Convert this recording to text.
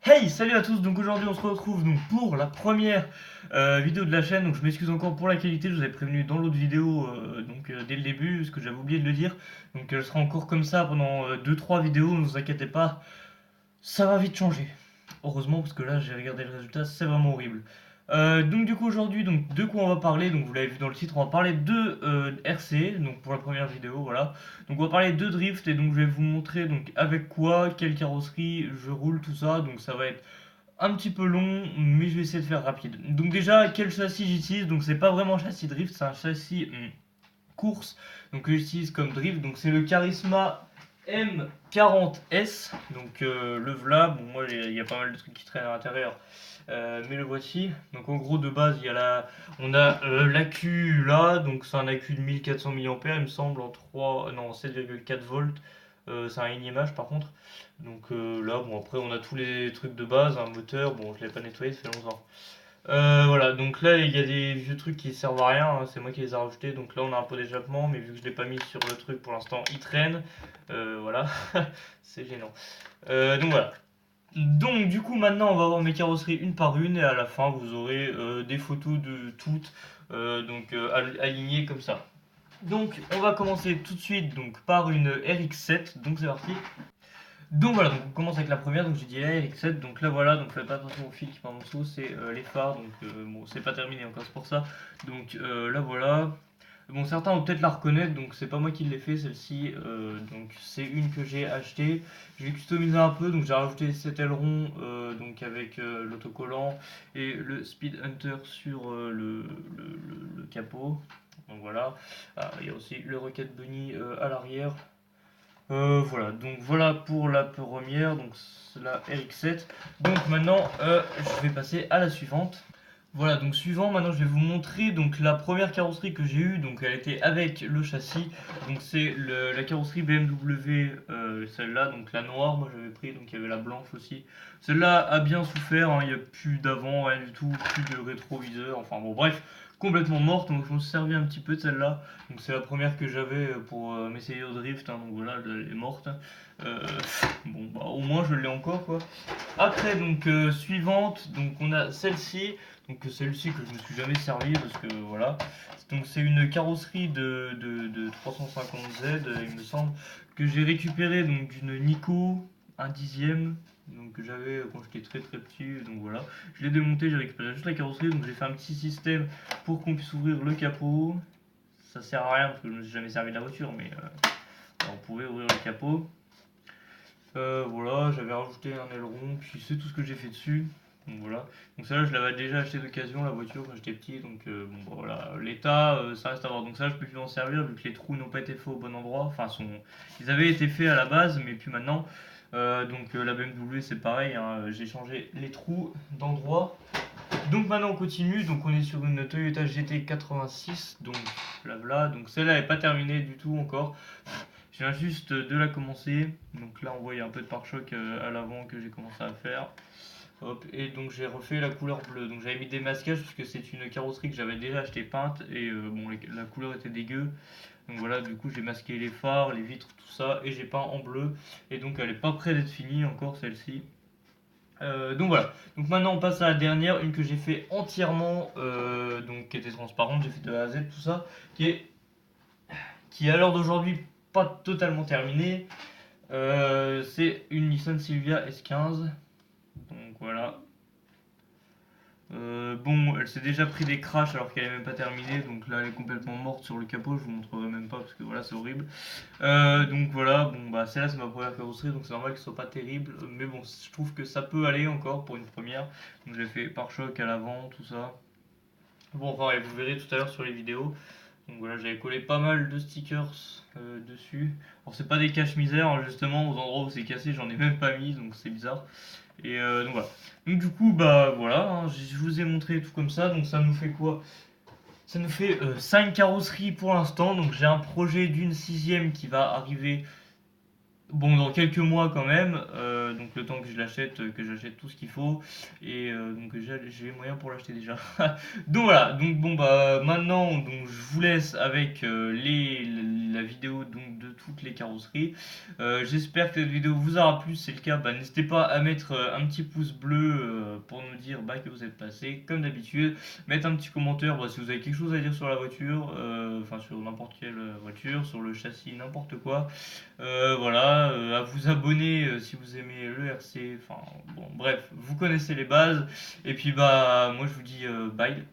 Hey, salut à tous, donc aujourd'hui on se retrouve donc pour la première vidéo de la chaîne, donc je m'excuse encore pour la qualité, je vous avais prévenu dans l'autre vidéo dès le début, parce que j'avais oublié de le dire, donc elle sera encore comme ça pendant 2-3 vidéos, ne vous inquiétez pas, ça va vite changer. Heureusement, parce que là j'ai regardé le résultat, c'est vraiment horrible. Donc du coup aujourd'hui, donc de quoi on va parler? Donc vous l'avez vu dans le titre, on va parler de RC, donc pour la première vidéo, voilà. Donc on va parler de drift et donc je vais vous montrer donc avec quoi, quelle carrosserie je roule, tout ça. Donc ça va être un petit peu long, mais je vais essayer de faire rapide. Donc déjà, quel châssis j'utilise? Donc c'est pas vraiment un châssis drift, c'est un châssis course, donc que j'utilise comme drift. Donc c'est le Charisma M40S. Donc le v'là, bon moi il y a pas mal de trucs qui traînent à l'intérieur. Mais le voici. Donc en gros de base on a l'accu là, donc c'est un accu de 1400 mAh il me semble en 3, non 7,4 volts. C'est un INIMH par contre. Donc là bon après on a tous les trucs de base, un moteur, bon je l'ai pas nettoyé, ça fait longtemps. Voilà, donc là il y a des vieux trucs qui servent à rien, hein, c'est moi qui les ai rajoutés, donc là on a un peu d'échappement, mais vu que je l'ai pas mis sur le truc pour l'instant, il traîne. Voilà, c'est gênant. Donc voilà. Donc du coup maintenant on va voir mes carrosseries une par une et à la fin vous aurez des photos de toutes alignées comme ça. Donc on va commencer tout de suite donc par une RX7, donc c'est parti. Donc voilà, donc on commence avec la première, donc j'ai dit RX7, donc là voilà, donc faites pas attention au fil qui part en dessous, c'est les phares, donc bon c'est pas terminé encore, c'est pour ça. Donc là voilà, bon certains vont peut-être la reconnaître, donc c'est pas moi qui l'ai fait celle-ci, donc c'est une que j'ai achetée, j'ai customisé un peu, donc j'ai rajouté cet aileron donc avec l'autocollant et le Speed Hunter sur le capot, donc voilà. Ah, il y a aussi le Rocket Bunny à l'arrière. Voilà, donc voilà pour la première, donc c'est la RX7. Donc maintenant, je vais passer à la suivante. Voilà, donc suivant, maintenant je vais vous montrer donc la première carrosserie que j'ai eue, donc elle était avec le châssis, donc c'est la carrosserie BMW, celle-là, donc la noire, moi j'avais pris, donc il y avait la blanche aussi. Celle-là a bien souffert, hein, il n'y a plus d'avant, rien du tout, plus de rétroviseur, enfin bon bref, complètement morte, donc je me suis servi un petit peu de celle-là, donc c'est la première que j'avais pour m'essayer au drift, hein, donc voilà, elle est morte. Euh, bon bah au moins je l'ai encore quoi. Après donc suivante, donc on a celle-ci. Donc celle-ci que je ne me suis jamais servi parce que voilà. Donc c'est une carrosserie de 350Z il me semble que j'ai récupéré donc d'une Nico un dixième donc que j'avais quand j'étais très très petit donc voilà. Je l'ai démonté, j'ai récupéré juste la carrosserie donc j'ai fait un petit système pour qu'on puisse ouvrir le capot. Ça sert à rien parce que je ne me suis jamais servi de la voiture mais on pouvait ouvrir le capot. Voilà, j'avais rajouté un aileron, puis c'est tout ce que j'ai fait dessus. Donc voilà. Donc ça là, je l'avais déjà acheté d'occasion la voiture quand j'étais petit, donc bon bah, voilà. L'état, ça reste à voir. Donc ça, je peux plus m'en servir vu que les trous n'ont pas été faits au bon endroit. Enfin, ils avaient été faits à la base, mais plus maintenant. La BMW c'est pareil, hein, j'ai changé les trous d'endroit. Donc maintenant on continue, donc on est sur une Toyota GT 86, donc blabla. Donc celle-là n'est pas terminée du tout encore. Je viens juste de la commencer. Donc là, on voit il y a un peu de pare-choc à l'avant que j'ai commencé à faire. Hop, et donc j'ai refait la couleur bleue. Donc j'avais mis des masquages parce que c'est une carrosserie que j'avais déjà acheté peinte et bon, la couleur était dégueu. Donc voilà, du coup j'ai masqué les phares, les vitres, tout ça et j'ai peint en bleu. Et donc elle est pas près d'être finie encore celle-ci. Donc voilà. Donc maintenant on passe à la dernière, une que j'ai fait entièrement, donc qui était transparente. J'ai fait de A à Z tout ça, qui est à l'heure d'aujourd'hui pas totalement terminée. C'est une Nissan Silvia S15. Donc voilà. Bon, elle s'est déjà pris des crashs alors qu'elle est même pas terminée. Donc là, elle est complètement morte sur le capot. Je vous montrerai même pas parce que voilà, c'est horrible. Donc voilà, bon bah celle-là c'est ma première carrosserie donc c'est normal que ce soit pas terrible. Mais bon, je trouve que ça peut aller encore pour une première. Donc j'ai fait pare-choc à l'avant, tout ça. Bon, enfin, ouais, vous verrez tout à l'heure sur les vidéos. Donc voilà, j'avais collé pas mal de stickers dessus. Alors c'est pas des cache-misère, hein, justement, aux endroits où c'est cassé, j'en ai même pas mis, donc c'est bizarre. Et donc voilà. Donc du coup, bah voilà, hein, je vous ai montré tout comme ça, donc ça nous fait quoi? Ça nous fait 5 carrosseries pour l'instant, donc j'ai un projet d'une sixième qui va arriver Bon, dans quelques mois quand même, donc le temps que j'achète tout ce qu'il faut, et donc j'ai les moyens pour l'acheter déjà. Donc voilà, donc bon bah maintenant donc je vous laisse avec la vidéo donc de toutes les carrosseries. J'espère que cette vidéo vous aura plu. Si c'est le cas, bah, n'hésitez pas à mettre un petit pouce bleu pour nous dire bah, que vous êtes passé comme d'habitude. Mettre un petit commentaire bah, si vous avez quelque chose à dire sur la voiture, enfin sur n'importe quelle voiture, sur le châssis, n'importe quoi. Voilà, à vous abonner si vous aimez le RC. Enfin bon, bref, vous connaissez les bases. Et puis bah moi je vous dis bye.